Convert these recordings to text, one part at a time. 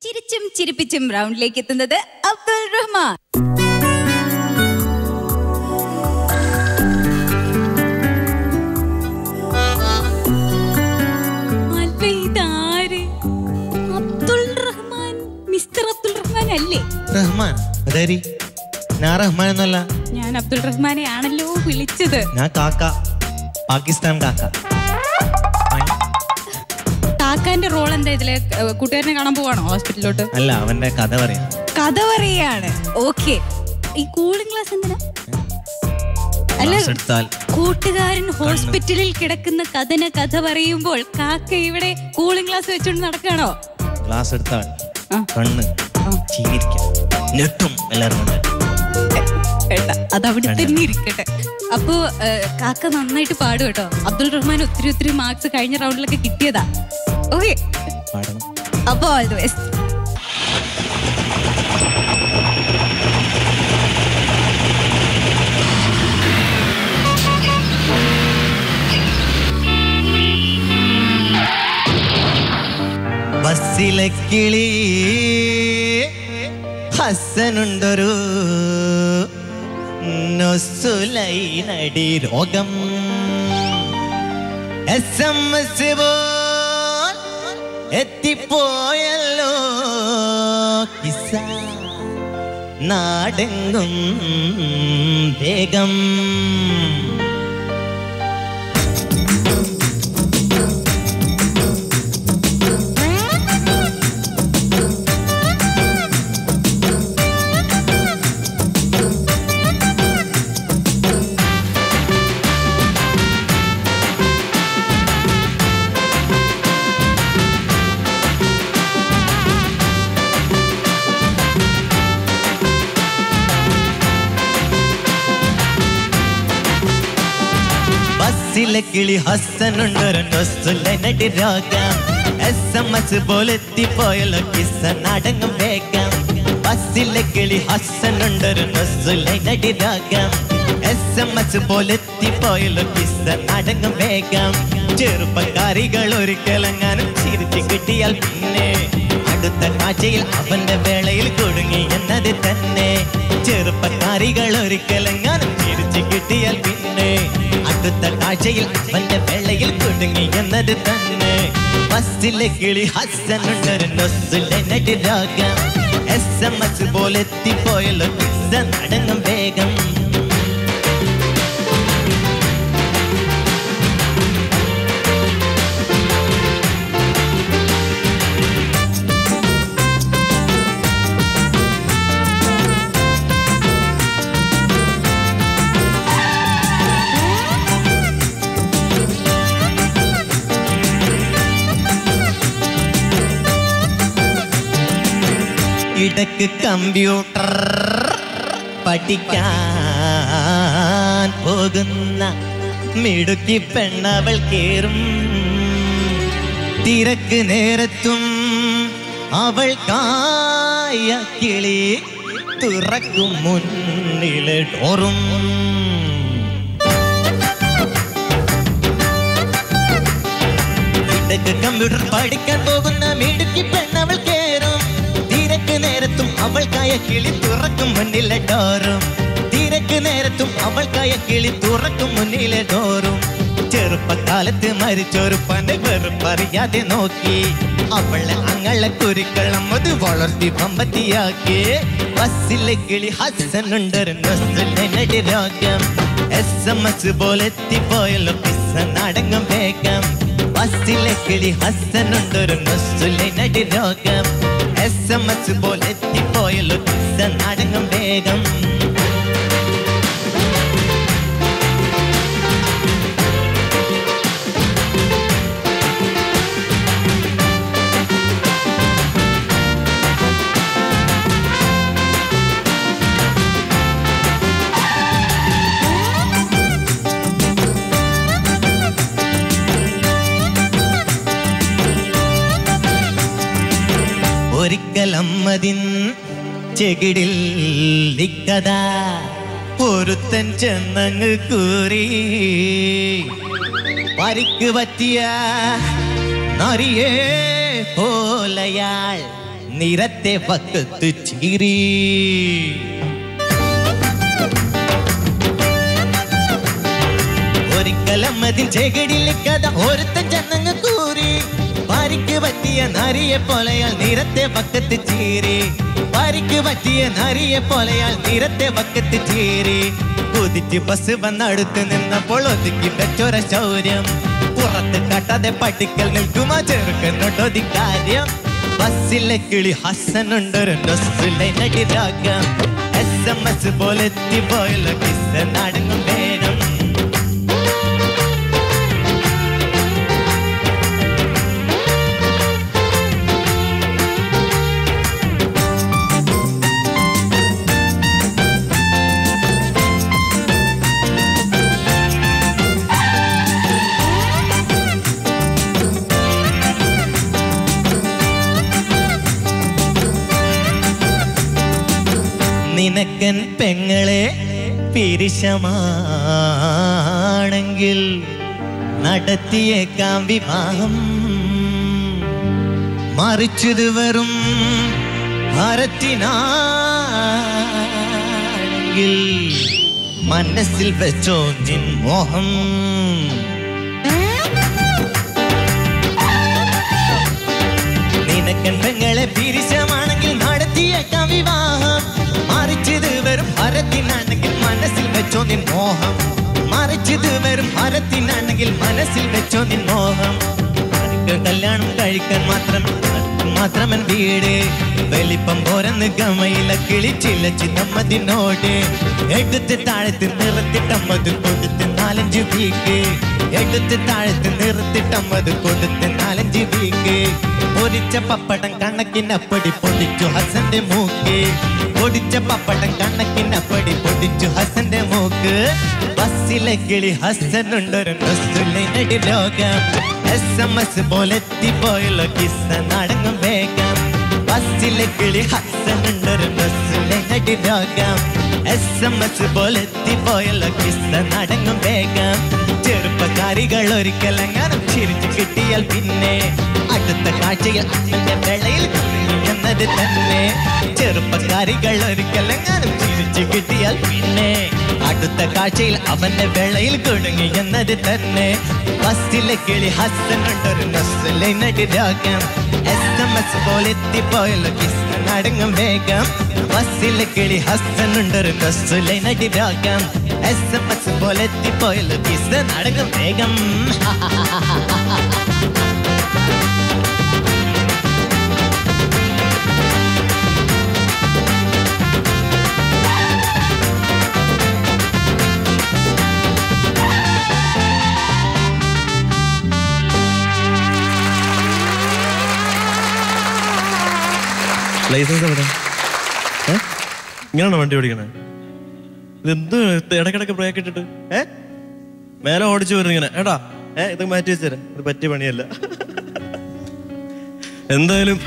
ചിരിച്ചും ചിരിപ്പിച്ചും റൗണ്ടിലേക്ക് എത്തുന്നത് അബ്ദുൾ റഹ്മാൻ. അബ്ദുൾ റഹ്മാൻ, മിസ്റ്റർ അബ്ദുൾ റഹ്മാൻ അല്ലേ? റഹ്മാൻ ഞാൻ റഹ്മാൻ എന്നല്ല, ഞാൻ അബ്ദുൾ റഹ്മാനെ ആണല്ലോ വിളിച്ചത്. ഞാൻ കാക്ക, പാകിസ്ഥാൻ കാക്ക. കാക്കാന്റെ റോൾ എന്താ ഇതില്? കൂട്ടുകാരനെ കാണാൻ പോവാണോ ഹോസ്പിറ്റലിലോട്ട്? അല്ല, അവന്റെ കഥ പറയാണ്. ഓക്കെ, ഈ കൂളിംഗ് ഗ്ലാസ് എന്തിനാ? അല്ല, കൂട്ടുകാരൻ ഹോസ്പിറ്റലിൽ കിടക്കുന്ന കഥ പറയുമ്പോൾ കാക്ക ഇവിടെ കൂളിംഗ് ഗ്ലാസ് വെച്ചോണ്ട് നടക്കാണോ? ഗ്ലാസ് എടുത്താൽ കണ്ണ് ഞെട്ടും എല്ലാവരും. അതവിടെ തന്നെ ഇരിക്കട്ടെ. അപ്പോ കാക്ക നന്നായിട്ട് പാടും കേട്ടോ. അബ്ദുൾ റഹ്മാൻ ഒത്തിരി മാർക്സ് കഴിഞ്ഞ റൗണ്ടിലൊക്കെ കിട്ടിയതാ. ഓക്കെ, അപ്പോ ഓൾ ദി ബെസ്റ്റ്. ബസ്സിലെ കിളി ഹസനുണ്ടൊരു നൊസുലൈനടി രോഗം. SMS പോൽ എത്തിപ്പോയല്ലോ കിസ്സ നാടെങ്ങും വേഗം. ബസ്സിലെ കിളി ഹസനുണ്ടൊരു നൊസുലൈനടി രോഗം. SMS പോലെ എത്തിപ്പോയല്ലോ കിസ്സ നാടെങ്ങും വേഗം. ബസ്സിലെ കിളി ഹസനുണ്ടൊരു നൊസുലൈനടി രോഗം. SMS പോലെ എത്തിപ്പോയല്ലോ കിസ്സ നാടെങ്ങും വേഗം. ചെറുപ്പക്കാരികൾ ഒരിക്കലെങ്ങാനും ചിരിച്ചു കിട്ടിയാൽ പിന്നെ അടുത്ത കാഴ്ചയിൽ അവന്റെ വേളയിൽ കുടുങ്ങി എന്നത് തന്നെ. ചെറുപ്പക്കാരികൾ ഒരിക്കലെങ്ങാനും ചിരിച്ചു കിട്ടിയാൽ പിന്നെ അടുത്ത കാഴ്ചയിൽ അവന്റെ വേളയിൽ കുടുങ്ങി എന്നത് തന്നെ. ബസ്സിലെ കിളി ഹസനുണ്ടൊരു നൊസുലൈനടി രോഗം. SMS പോലെ എത്തിപ്പോയല്ലോ കിസ്സ നാടെങ്ങും വേഗം. ഇടക്ക് കമ്പ്യൂട്ടർ പഠിക്കാൻ പോകുന്ന മിടുക്കി പെണ്ണവൾ കേറും. തിരക്ക് നേരത്തും അവൾ കായ കിളി തുറക്കും മുന്നിലെ ഡോറും. ഇടക്ക് കമ്പ്യൂട്ടർ പഠിക്കാൻ പോകുന്ന മിടുക്കി പെണ്ണവൾ കേറും. തിരക്ക് നേരത്തും അവൾക്കായ കിളി തുറക്കും മുന്നിലെ ഡോറും. തിരക്ക് നേരത്തും അവൾക്കായ കിളി തുറക്കും മുന്നിലെ ഡോറും. ചെറുപ്പകാലത്ത് മരിച്ചൊരു പണ്ട് വെറുപ്പറിയാതെ നോക്കി അവളെ അങ്ങളെ കുരുക്കളം അത് വളർത്തി പമ്പത്തിയാക്കി. ബസ്സിലെ കിളി ഹസനുണ്ടൊരു നൊസുലൈനടി രോഗം. SMS പോലെ എത്തിപ്പോയല്ലോ കിസ്സ നാടെങ്ങും വേഗം. ബസ്സിലെ കിളി ഹസനുണ്ടൊരു നൊസുലൈനടി രോഗം. SMS പോലെ എത്തിപ്പോയല്ലോ കിസ്സ നാടെങ്ങും വേഗം. ഒരിക്കലമ്മതിൻ ചെകിടിൽ നിക്കത ഒരുത്തൻ ചെന്നങ്ങ് കൂറി. പരിക്ക് പറ്റിയ നരിയേ പോലയാൾ നിരത്തെ വക്കത്ത് ചീറി. ഒരിക്കലും അതിൻ ചെകിടിലെ കഥ ഒരുത്തൻ ചെന്നങ്ങ് കൂറി. ഭാര്യയ്ക്ക് പറ്റിയ നാരിയെ പോലെയാൽ നിരത്തെ വക്കത്ത് ചീറി. ഭാര്യയ്ക്ക് പറ്റിയ നാരിയെ പോലെയാൽ നിരത്തെ വക്കത്ത് ചീറി. കുതിച്ച് ബസ് വന്നടുത്ത് നിന്നപ്പോൾ ഒതുക്കി വെച്ചൊര ശൗര്യം. പുറത്ത് കാട്ടാതെ പട്ടിക്കൽ നിൽക്കുമാ ചെറുക്കനോട്ടൊതി കാര്യം. ബസ്സിലെ കിളി ഹസനുണ്ടൊരു നടി രാഗം. SMS പോലെ എത്തിപ്പോയല്ലോ കിസ്സ നാടങ്ങും വേഗം. നിനക്കൻ പെങ്ങളെ പിരിശമാണെങ്കിൽ നടത്തിയേക്കാം വിവാഹം. മറിച്ചത് വെറും ഭാരത്തിനാണെങ്കിൽ മനസ്സിൽ വെച്ചോ നിൻ മോഹം. നിനക്കൻ പെങ്ങളെ പിരിശമാണെങ്കിൽ നടത്തിയേക്കാം വിവാഹം. മറിച്ചത് വെറും ഭാരത്തിനാണെങ്കിൽ മനസ്സിൽ വെച്ചോ നിൻ മോഹം. മറിച്ചത് വെറും ഭാരത്തിനാണെങ്കിൽ മനസ്സിൽ വെച്ചോ നിൻ മോഹം. കല്യാണം കഴിക്കാൻ മാത്രമൻ വീട്. വലിപ്പം പോരന്ന് ഗമയില കിളിച്ചില്ല ചിന്നമ്മതിനോട്. എടുത്ത് താഴത്ത് നിർത്തിട്ടമ്മത് കൊടുത്ത് 4-5 വീക്ക്. എടുത്ത് താഴത്ത് നിർത്തിട്ടമ്മത് കൊടുത്ത് 4-5 വീക്ക്. പൊരിച്ച പപ്പടം കണക്കിനപ്പടി പൊടിച്ചു ഹസന്റെ മൂക്ക്. പൊടിച്ച പപ്പടം കണക്കിനപ്പടി പൊടിച്ചു ഹസന്റെ മൂക്ക്. ബസ്സിലെ കിളി ഹസനുണ്ടൊരു നടി രോഗം. SMS പോലെ എത്തിപ്പോയല്ലോ കിസ്സ നടങ്ങും വേഗം. ബസ്സിലെ കിളി ഹസനുണ്ടൊരു നടി രോഗം. SMS പോലെ എത്തിപ്പോയല്ലോ കിസ്സ നടങ്ങും വേഗം. ചെറുപ്പക്കാരികൾ ഒരിക്കലെങ്ങാനും ചിരിച്ചു കിട്ടിയാൽ പിന്നെ അടുത്ത കാഴ്ചയിൽ അമ്മന്റെ വേളയിൽ എന്നത് തന്നെ. ചെറുപ്പക്കാരികൾ ഒരിക്കലെങ്ങാനും ചിരിച്ചു കിട്ടിയാൽ പിന്നെ അടുത്ത കാഴ്ചയിൽ അവന്റെ വേളയിൽ കുടുങ്ങി എന്നത് തന്നെ. ബസ്സിലെ കിളി ഹസനുണ്ടൊരു നടി രോഗം. SMS പോലെ എത്തിപ്പോയല്ലോ കിസ്സ നടങ്ങും വേഗം. ബസ്സിലെ കിളി ഹസനുണ്ടൊരു നടി രോഗം. SMS പോലെ എത്തിപ്പോയല്ലോ കിസ്സ നടങ്ങും വേഗം. ലൈസൻസ് എവിടെ? ഇങ്ങനെയാണോ വണ്ടി ഓടിക്കണേ? ഇതെന്ത് ഇടക്കിടക്ക് ബ്രേക്ക് ഇട്ടിട്ട് മേലെ ഓടിച്ചു വരുന്നു ഇങ്ങനെ. ഏടാ ഇത് മാറ്റി വെച്ചേരാ, ഇത് പറ്റിയ പണിയല്ല. എന്തായാലും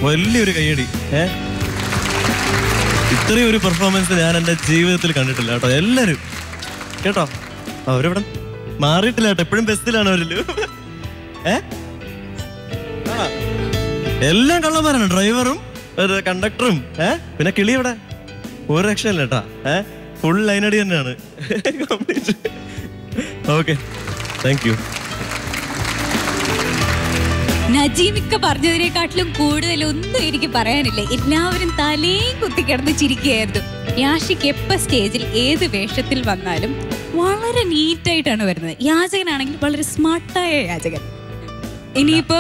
വലിയൊരു കയ്യടി. ഇത്രയും ഒരു പെർഫോമൻസ് ഞാൻ എൻ്റെ ജീവിതത്തിൽ കണ്ടിട്ടില്ല കേട്ടോ. എല്ലാവരും കേട്ടോ അവരിവിടെ മാറിയിട്ടില്ല കേട്ടോ. എപ്പോഴും ബസ്സിലാണ് അവരില്. എല്ലാം കള്ളന്മാരാണ്. ഡ്രൈവറും കണ്ടക്ടറും പിന്നെ കിളി ഇവിടെ ഒരു രക്ഷയില്ല കേട്ടാ. ഫുൾ ലൈനടി തന്നെയാണ്. Okay, thank you. നജീമിക്ക പറഞ്ഞതിനെക്കാട്ടിലും കൂടുതൽ ഒന്നും എനിക്ക് പറയാനില്ല. എല്ലാവരും തലയും കുത്തിക്കിടന്ന് ചിരിക്കുകയായിരുന്നു. യാഷിക്ക് എപ്പോ സ്റ്റേജിൽ ഏത് വേഷത്തിൽ വന്നാലും വളരെ നീറ്റായിട്ടാണ് വരുന്നത്. യാചകനാണെങ്കിൽ വളരെ സ്മാർട്ടായ യാചകൻ. ഇനിയിപ്പോ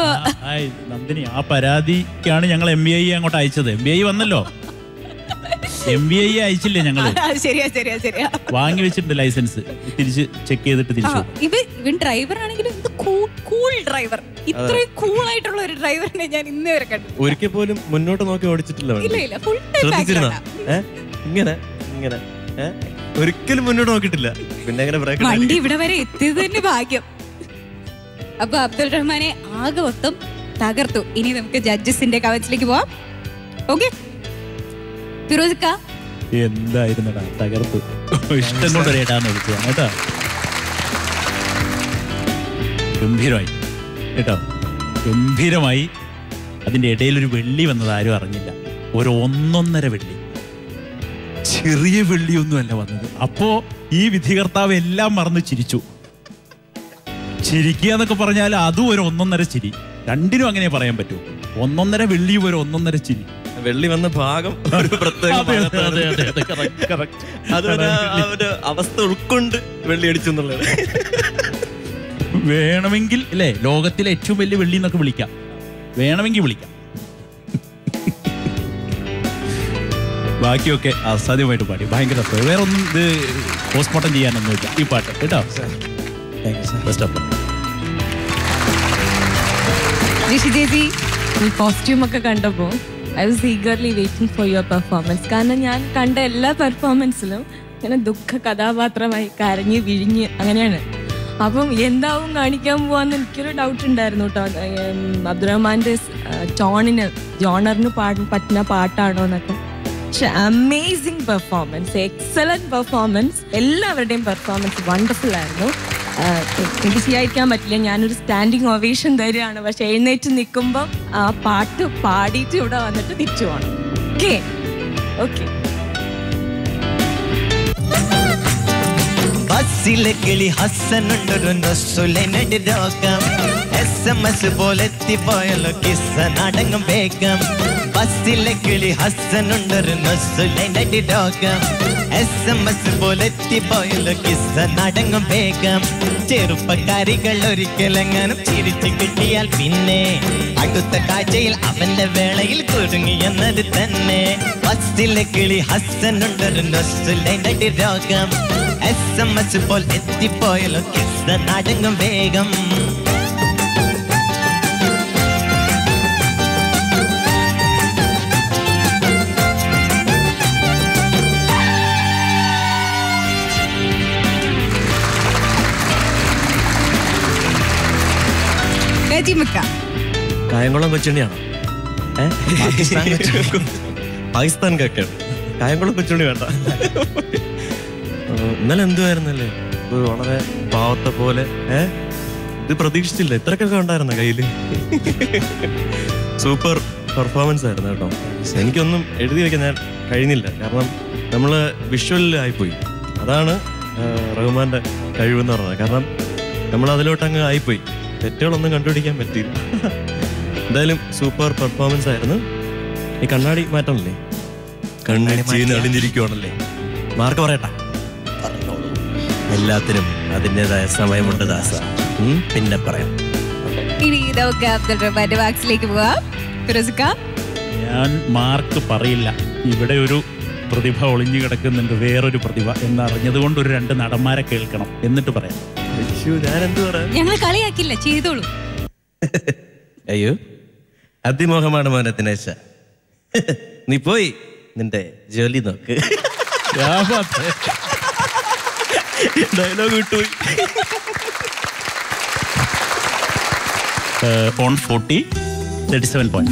നന്ദിനി, ആ പരാതിക്കാണ് ഞങ്ങൾ MBI അങ്ങോട്ട് അയച്ചത്. MBI വന്നല്ലോ. MBI അയച്ചില്ലേ ഞങ്ങള്? ശരിയാ ശരിയാ ശരിയാ, വാങ്ങി വെച്ചിട്ടുണ്ട് ലൈസൻസ്. തിരിച്ച് ചെക്ക് ചെയ്തിട്ട് തിരിച്ചു. ഇവൻ ഡ്രൈവർ ആണെങ്കിലും കൂൾ ഡ്രൈവർ. ഇത്രയും കൂൾ ആയിട്ടുള്ള ഒരു ഡ്രൈവറിനെ ഞാൻ ഇന്നേ വരെ കണ്ടു. ഒരിക്കൽ പോലും മുന്നോട്ട് നോക്കി ഓടിച്ചിട്ടില്ല. ഇങ്ങനെ ഇങ്ങനെ ഒരിക്കലും മുന്നോട്ട് നോക്കിയിട്ടില്ല. പിന്നെ വണ്ടി ഇവിടെ വരെ എത്തിയത് തന്നെ ഭാഗ്യം. അപ്പൊ അബ്ദുൾ റഹ്മാനെ ആകെ മൊത്തം തകർത്തു. ഇനി നമുക്ക് ജഡ്ജസിന്റെ കമന്റ്സിലേക്ക് പോവാം. ഓക്കെ ഫിറോസിക്ക, എന്തായിരുന്നടാ തകർത്തു. ഇഷ്ടം കൊണ്ട് റേട്ടാന്ന് വിളിച്ചതാണ് കേട്ടോ. ഗംഭീരമായി കേട്ടോ, ഗംഭീരമായി. അതിൻ്റെ ഇടയിലൊരു വെള്ളി വന്നത് ആരും അറിഞ്ഞില്ല. ഒരു 1.5 വെള്ളി, ചെറിയ വെള്ളിയൊന്നുമല്ല വന്നത്. അപ്പോ ഈ വിധികർത്താവ് എല്ലാം മറന്ന് ചിരിച്ചു. ചിരിക്കുക എന്നൊക്കെ പറഞ്ഞാൽ അതും ഒരു 1.5 ചിരി. രണ്ടിനും അങ്ങനെ പറയാൻ പറ്റൂ. 1.5 വെള്ളിയും ഒരു 1.5 ചിരി. വെള്ളി വന്ന ഭാഗം ഒരു പ്രത്യേക അതൊരു അവസ്ഥ ഉൾക്കൊണ്ട് വെള്ളി അടിച്ചു എന്നുള്ളത്. വേണമെങ്കിൽ അല്ലേ ലോകത്തിലെ ഏറ്റവും വലിയ വെള്ളി എന്നൊക്കെ വിളിക്കാം, വേണമെങ്കിൽ വിളിക്കാം. ബാക്കിയൊക്കെ അസാധ്യമായിട്ട് പാടി, ഭയങ്കര വേറെ ഒന്നും ഇത് പോസ്റ്റ്മോർട്ടം ചെയ്യാനൊന്നുമില്ല ഈ പാട്ട് കേട്ടോ. ചേച്ചി ഈ കോസ്റ്റ്യൂം ഒക്കെ കണ്ടപ്പോൾ I was eagerly waiting for your performance. കാരണം ഞാൻ കണ്ട എല്ലാ പെർഫോമൻസിലും ഇങ്ങനെ ദുഃഖ കഥാപാത്രമായി കരഞ്ഞ് വിഴിഞ്ഞ് അങ്ങനെയാണ്. അപ്പം എന്താവും കാണിക്കാൻ പോവാന്ന് എനിക്കൊരു ഡൗട്ട് ഉണ്ടായിരുന്നു കേട്ടോ. അബ്ദുറഹ്മാൻ്റെ ജോണറിന് പറ്റുന്ന പാട്ടാണോ എന്നൊക്കെ. പക്ഷെ അമേസിങ് പെർഫോമൻസ്, എക്സലന്റ് പെർഫോമൻസ്, എല്ലാവരുടെയും പെർഫോമൻസ് വണ്ടർഫുൾ ആയിരുന്നു. എനിക്ക് ചെയ്യാതിരിക്കാൻ പറ്റില്ല, ഞാനൊരു സ്റ്റാൻഡിങ് ഒവേഷൻ തരികയാണ്. പക്ഷെ എഴുന്നേറ്റ് നിൽക്കുമ്പോൾ ആ പാട്ട് പാടിയിട്ട് ഇവിടെ വന്നിട്ട് തിരിച്ചു പോകണം. Okay okay. ബസ്സിലെ കിളി ഹസ്സനുണ്ടൊരു നൊസുലനടി രോഗം. SMS പോലെത്തിപ്പോയല്ലോ കിസ്സനടങ്ങും വേഗം. ബസ്സിലെ കിളി ഹസ്സനുണ്ടൊരു നൊസുലനടി രോഗം. SMS പോലെത്തിപ്പോയല്ലോ കിസ്സനടങ്ങും വേഗം. ചെറുപ്പക്കാരികൾ ഒരിക്കലെങ്ങാനും ചിരിച്ചു കിട്ടിയാൽ പിന്നെ അടുത്ത കാഴ്ചയിൽ അവന്റെ വേളയിൽ കുടുങ്ങിയെന്നത് തന്നെ. ബസ്സിലെ കിളി ഹസ്സനുണ്ടൊരു നൊസുലനടി രോഗം. SMS പോൽ എത്തിപ്പോയല്ലോ കിസ്സനടങ്ങും വേഗം. കായംകുളം കൊച്ചുണ്ണിയാണോ? പാകിസ്ഥാൻ കേക്കാണ്. കായംകുളം കൊച്ചുണ്ണി വേണ്ട. ഇന്നലെ എന്തുവായിരുന്നല്ലേ, വളരെ പാവത്തെ പോലെ. ഇത് പ്രതീക്ഷിച്ചില്ല, ഇത്രക്കൊക്കെ ഉണ്ടായിരുന്ന കയ്യില്. സൂപ്പർ പെർഫോമൻസ് ആയിരുന്നു കേട്ടോ. എനിക്കൊന്നും എഴുതി വെക്കാൻ ഞാൻ കഴിഞ്ഞില്ല, കാരണം നമ്മള് വിഷ്വലിലായിപ്പോയി. അതാണ് റഹ്മാന്റെ കഴിവെന്ന് പറഞ്ഞത്. കാരണം നമ്മൾ അതിലോട്ടങ്ങ് ആയിപ്പോയി, തെറ്റുകളൊന്നും കണ്ടുപിടിക്കാൻ പറ്റിയില്ല. എന്തായാലും സൂപ്പർ പെർഫോമൻസ് ആയിരുന്നു. ഈ കണ്ണാടി മാറ്റണല്ലേ, കണ്ണാടി അടിഞ്ഞിരിക്കുവാണല്ലേ. മാർക്ക് പറയട്ടാ? എല്ലാത്തിനും അതിൻ്റെതായ സമയമുണ്ട് ദാസ. പിന്നെ പറയാം. ഇനി നമുക്ക് അബ്ദുൾ റഹ്മാന്റെ വാക്സിലേക്ക് പോവാം. ഞാൻ മാർക്ക് പറയില്ല. ഇവിടെ ഒരു പ്രതിഭ ഒളിഞ്ഞു കിടക്കുന്നുണ്ട്, വേറൊരു പ്രതിഭ എന്നറിഞ്ഞത് കൊണ്ട് ഒരു 2 നടന്മാരെ കേൾക്കണം, എന്നിട്ട് പറയാം. ഞാനെന്ത് പറയാം? ഞങ്ങൾ കളിയാക്കില്ല, ചെയ്തോളൂ. അയ്യോ, അതിമോഹമാണ് മോനെ ദിനേശ. നീ പോയി നിന്റെ ജോലി നോക്ക്. ഡയലോഗ് വിട്ടുപോയി. ഓൺ 40, 37.5.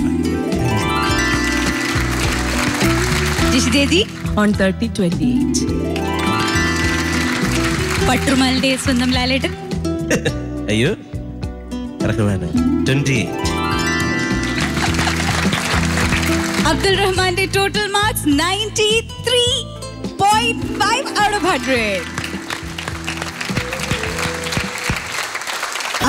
ജിഷിദേജി ഓൺ 30, 28. പട്ടുമാലിന്റെ സ്വന്തം ലാലേട്ടൻ. അയ്യോ, റഹ്മാന് 28. അബ്ദുൾ റഹ്മാന്റെ total marks 93.5 out of 100.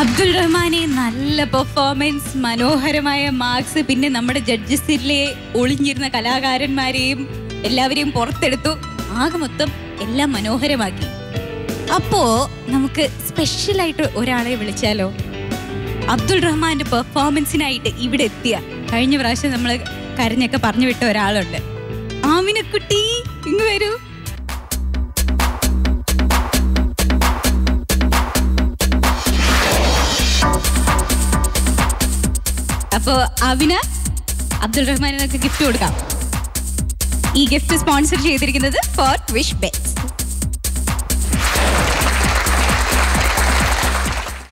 Abdul റഹ്മാനെ നല്ല പെർഫോമൻസ്, മനോഹരമായ മാർക്സ്. പിന്നെ നമ്മുടെ ജഡ്ജസിലെ ഒളിഞ്ഞിരുന്ന കലാകാരന്മാരെയും എല്ലാവരെയും പുറത്തെടുത്തു. ആകെ മൊത്തം എല്ലാം മനോഹരമാക്കി. അപ്പോ നമുക്ക് സ്പെഷ്യലായിട്ട് ഒരാളെ വിളിച്ചാലോ? അബ്ദുൾ റഹ്മാന്റെ പെർഫോമൻസിനായിട്ട് ഇവിടെ എത്തിയ, കഴിഞ്ഞ പ്രാവശ്യം നമ്മൾ കരഞ്ഞൊക്കെ പറഞ്ഞു വിട്ട ഒരാളുണ്ട്. ആമിനക്കുട്ടി, ഇങ്ങ് വരൂ. അപ്പോ ആമിന, അബ്ദുൾ റഹ്മാൻ നമുക്ക് ഗിഫ്റ്റ് കൊടുക്കാം. ഈ ഗിഫ്റ്റ് സ്പോൺസർ ചെയ്തിരിക്കുന്നത് ഫോർ വിഷ് ബെറ്റ്സ്.